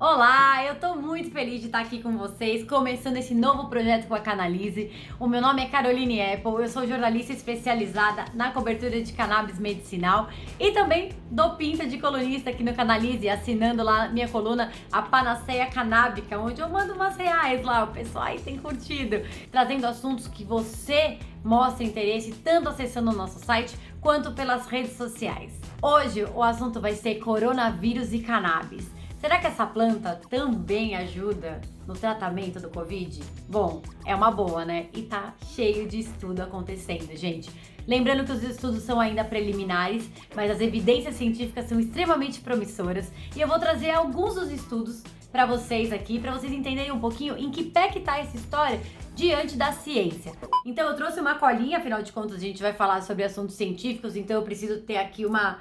Olá, eu tô muito feliz de estar aqui com vocês, começando esse novo projeto com a Canalize. O meu nome é Caroline Apple, eu sou jornalista especializada na cobertura de cannabis medicinal e também dou pinta de colunista aqui no Canalize, assinando lá minha coluna A Panaceia Canábica, onde eu mando umas reais lá, o pessoal aí tem curtido, trazendo assuntos que você mostra interesse, tanto acessando o nosso site quanto pelas redes sociais. Hoje o assunto vai ser coronavírus e cannabis. Será que essa planta também ajuda no tratamento do Covid? Bom, é uma boa, né? E tá cheio de estudo acontecendo, gente. Lembrando que os estudos são ainda preliminares, mas as evidências científicas são extremamente promissoras e eu vou trazer alguns dos estudos para vocês aqui, para vocês entenderem um pouquinho em que pé que tá essa história diante da ciência. Então eu trouxe uma colinha, afinal de contas a gente vai falar sobre assuntos científicos, então eu preciso ter aqui uma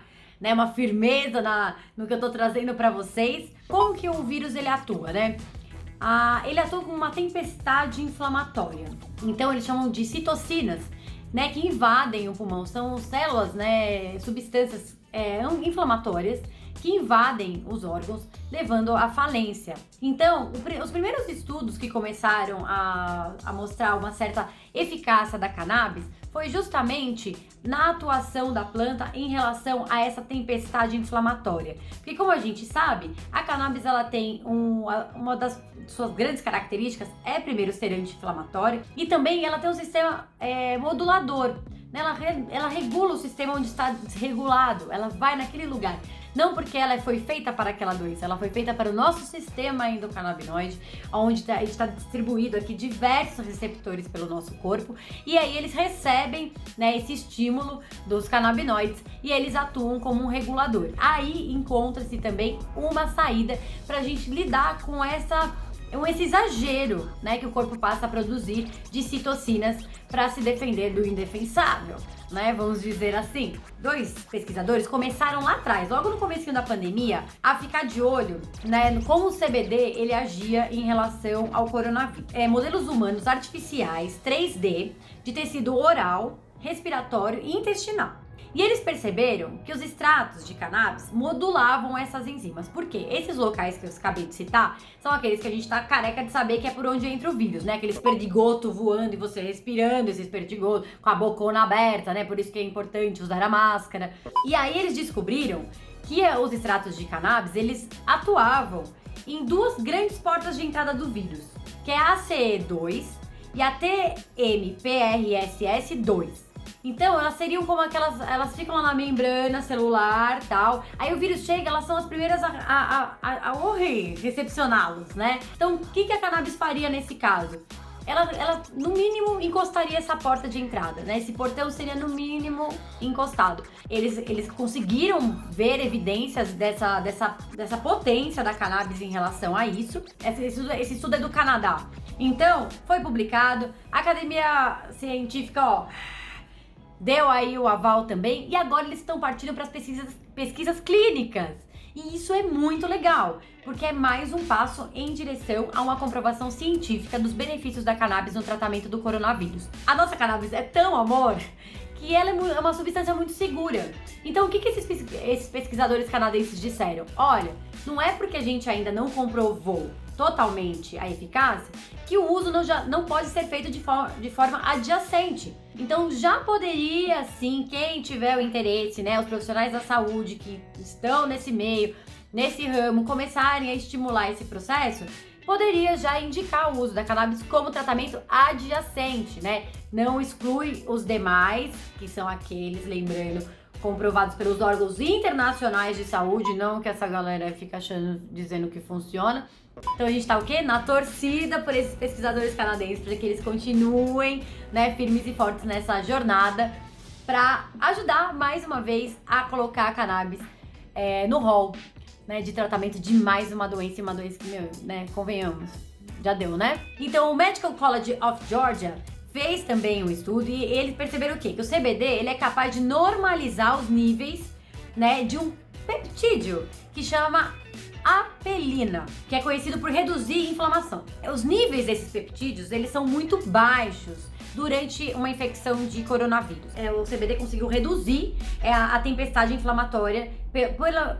firmeza no que eu tô trazendo para vocês. Como que o vírus ele atua, né? Ele atua como uma tempestade inflamatória. Então eles chamam de citocinas, né, que invadem o pulmão. São células, né, substâncias inflamatórias que invadem os órgãos, levando à falência. Então, os primeiros estudos que começaram a mostrar uma certa eficácia da cannabis foi justamente na atuação da planta em relação a essa tempestade inflamatória. Porque como a gente sabe, a cannabis ela tem uma das suas grandes características é primeiro ser anti-inflamatória e também ela tem um sistema modulador. Ela regula o sistema onde está desregulado, ela vai naquele lugar. Não porque ela foi feita para aquela doença, ela foi feita para o nosso sistema endocannabinoide, onde está distribuído aqui diversos receptores pelo nosso corpo, e aí eles recebem, né, esse estímulo dos canabinoides e eles atuam como um regulador. Aí encontra-se também uma saída para a gente lidar com esse exagero, né, que o corpo passa a produzir de citocinas para se defender do indefensável, né, vamos dizer assim. Dois pesquisadores começaram lá atrás, logo no comecinho da pandemia, a ficar de olho, né, no como o CBD ele agia em relação ao coronavírus. Modelos humanos artificiais 3D de tecido oral, respiratório e intestinal. E eles perceberam que os extratos de cannabis modulavam essas enzimas. Por quê? Esses locais que eu acabei de citar são aqueles que a gente tá careca de saber que é por onde entra o vírus, né? Aqueles perdigotos voando e você respirando esses perdigotos com a bocona aberta, né? Por isso que é importante usar a máscara. E aí eles descobriram que os extratos de cannabis, eles atuavam em duas grandes portas de entrada do vírus, que é a ACE2 e a TMPRSS2. Então, elas seriam como elas ficam lá na membrana celular e tal. Aí o vírus chega, elas são as primeiras a morrer, recepcioná-los, né? Então, o que a cannabis faria nesse caso? Ela, no mínimo, encostaria essa porta de entrada, né? Esse portão seria, no mínimo, encostado. Eles conseguiram ver evidências dessa potência da cannabis em relação a isso. Esse estudo é do Canadá. Então, foi publicado. A Academia Científica, deu aí o aval também, e agora eles estão partindo para as pesquisas clínicas. E isso é muito legal, porque é mais um passo em direção a uma comprovação científica dos benefícios da cannabis no tratamento do coronavírus. A nossa cannabis é tão amor que ela é uma substância muito segura. Então, o que esses pesquisadores canadenses disseram? Olha, não é porque a gente ainda não comprovou totalmente a eficácia que o uso não pode ser feito de forma adjacente. Então já poderia sim, quem tiver o interesse, né, os profissionais da saúde que estão nesse meio, nesse ramo, começarem a estimular esse processo, poderia já indicar o uso da cannabis como tratamento adjacente, né? Não exclui os demais, que são aqueles, lembrando, comprovados pelos órgãos internacionais de saúde, não que essa galera fica dizendo que funciona. Então a gente tá o quê? Na torcida por esses pesquisadores canadenses, para que eles continuem, né, firmes e fortes nessa jornada, para ajudar mais uma vez a colocar a cannabis no rol, né, de tratamento de mais uma doença, e uma doença que, né, convenhamos, já deu, né? Então o Medical College of Georgia fez também um estudo e eles perceberam o quê? Que o CBD ele é capaz de normalizar os níveis, né, de um peptídeo que chama apelina, que é conhecido por reduzir inflamação. Os níveis desses peptídeos, eles são muito baixos, durante uma infecção de coronavírus. O CBD conseguiu reduzir a tempestade inflamatória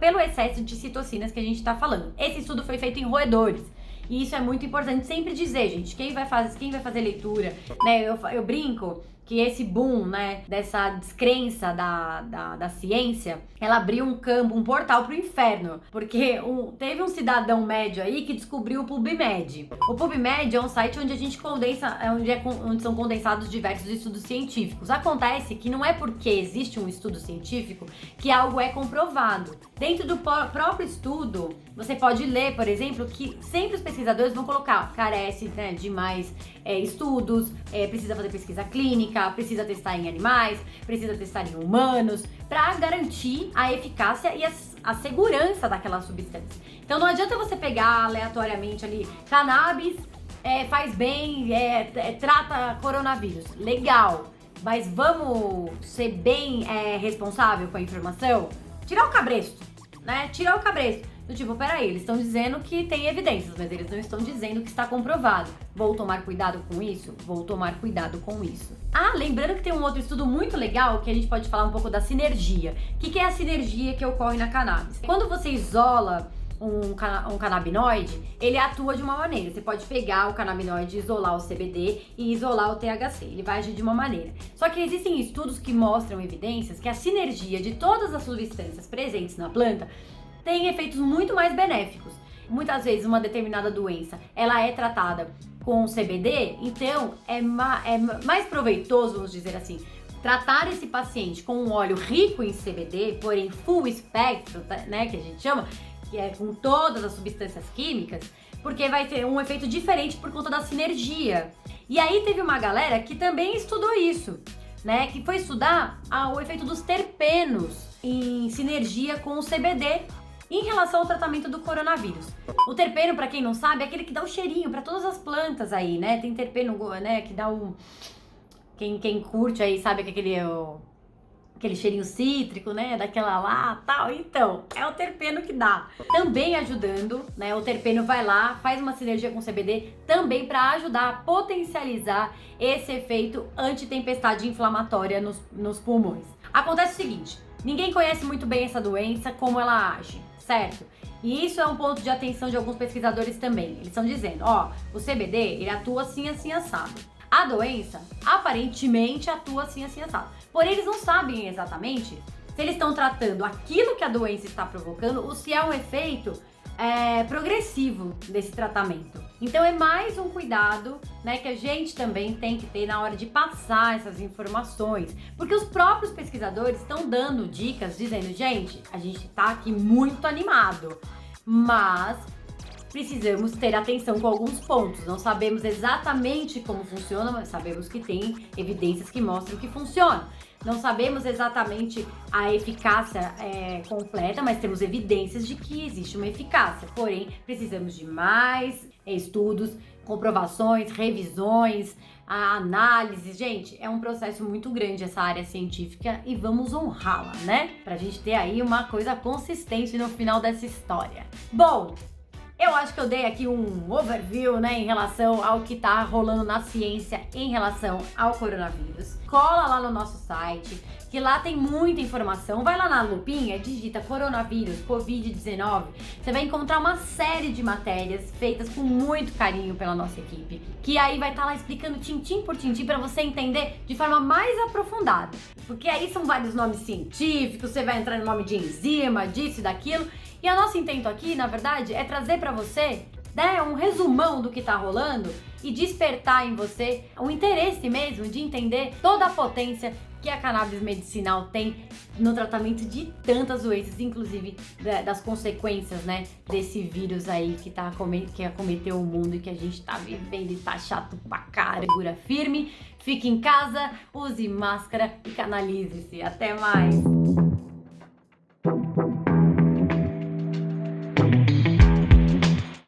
pelo excesso de citocinas que a gente está falando. Esse estudo foi feito em roedores. E isso é muito importante sempre dizer, gente, quem vai fazer leitura, né? Eu brinco que esse boom, né, dessa descrença da ciência, ela abriu um portal pro inferno, porque teve um cidadão médio aí que descobriu o PubMed. O PubMed é um site onde a gente condensa, onde são condensados diversos estudos científicos. Acontece que não é porque existe um estudo científico que algo é comprovado. Dentro do próprio estudo, você pode ler, por exemplo, que sempre os pesquisadores vão colocar, carece, né, de mais estudos, precisa fazer pesquisa clínica, precisa testar em animais, precisa testar em humanos, para garantir a eficácia e a segurança daquela substância. Então não adianta você pegar aleatoriamente ali, cannabis faz bem, trata coronavírus, legal, mas vamos ser bem responsável com a informação? Tirar o cabresto, né? Tirar o cabresto. Do tipo, peraí, eles estão dizendo que tem evidências, mas eles não estão dizendo que está comprovado. Vou tomar cuidado com isso? Vou tomar cuidado com isso. Lembrando que tem um outro estudo muito legal que a gente pode falar um pouco da sinergia. O que é a sinergia que ocorre na cannabis? Quando você isola um canabinoide, ele atua de uma maneira. Você pode pegar o canabinoide, isolar o CBD e isolar o THC. Ele vai agir de uma maneira. Só que existem estudos que mostram evidências que a sinergia de todas as substâncias presentes na planta tem efeitos muito mais benéficos. Muitas vezes uma determinada doença, ela é tratada com CBD, então é mais proveitoso, vamos dizer assim, tratar esse paciente com um óleo rico em CBD, porém full espectro, né, que a gente chama, que é com todas as substâncias químicas, porque vai ter um efeito diferente por conta da sinergia. E aí teve uma galera que também estudou isso, né, que foi estudar o efeito dos terpenos em sinergia com o CBD em relação ao tratamento do coronavírus. O terpeno, pra quem não sabe, é aquele que dá o cheirinho pra todas as plantas aí, né? Tem terpeno, né, que dá o... Quem curte aí sabe que aquele cheirinho cítrico, né, daquela lá, tal. Então, é o terpeno que dá. Também ajudando, né, o terpeno vai lá, faz uma sinergia com o CBD, também pra ajudar a potencializar esse efeito antitempestade inflamatória nos pulmões. Acontece o seguinte, ninguém conhece muito bem essa doença, como ela age, certo? E isso é um ponto de atenção de alguns pesquisadores também. Eles estão dizendo, o CBD, ele atua assim, assim, assado. A doença, aparentemente, atua assim, assim, assado. Porém, eles não sabem exatamente se eles estão tratando aquilo que a doença está provocando ou se é um efeito progressivo desse tratamento. Então é mais um cuidado, né, que a gente também tem que ter na hora de passar essas informações, porque os próprios pesquisadores estão dando dicas, dizendo, gente, a gente tá aqui muito animado, mas precisamos ter atenção com alguns pontos. Não sabemos exatamente como funciona, mas sabemos que tem evidências que mostram que funciona. Não sabemos exatamente a eficácia completa, mas temos evidências de que existe uma eficácia. Porém, precisamos de mais estudos, comprovações, revisões, análises. Gente, é um processo muito grande essa área científica e vamos honrá-la, né? Pra gente ter aí uma coisa consistente no final dessa história. Bom, eu acho que eu dei aqui um overview, né, em relação ao que tá rolando na ciência em relação ao coronavírus. Cola lá no nosso site, que lá tem muita informação. Vai lá na lupinha, digita coronavírus, Covid-19. Você vai encontrar uma série de matérias feitas com muito carinho pela nossa equipe, que aí vai estar lá explicando tintim por tintim para você entender de forma mais aprofundada. Porque aí são vários nomes científicos, você vai entrar no nome de enzima, disso e daquilo. E o nosso intento aqui, na verdade, é trazer para você, né, um resumão do que tá rolando e despertar em você o interesse mesmo de entender toda a potência que a cannabis medicinal tem no tratamento de tantas doenças, inclusive das consequências, né, desse vírus aí que acometeu o mundo e que a gente tá vivendo e tá chato pra cara. Segura firme, fique em casa, use máscara e canalize-se. Até mais!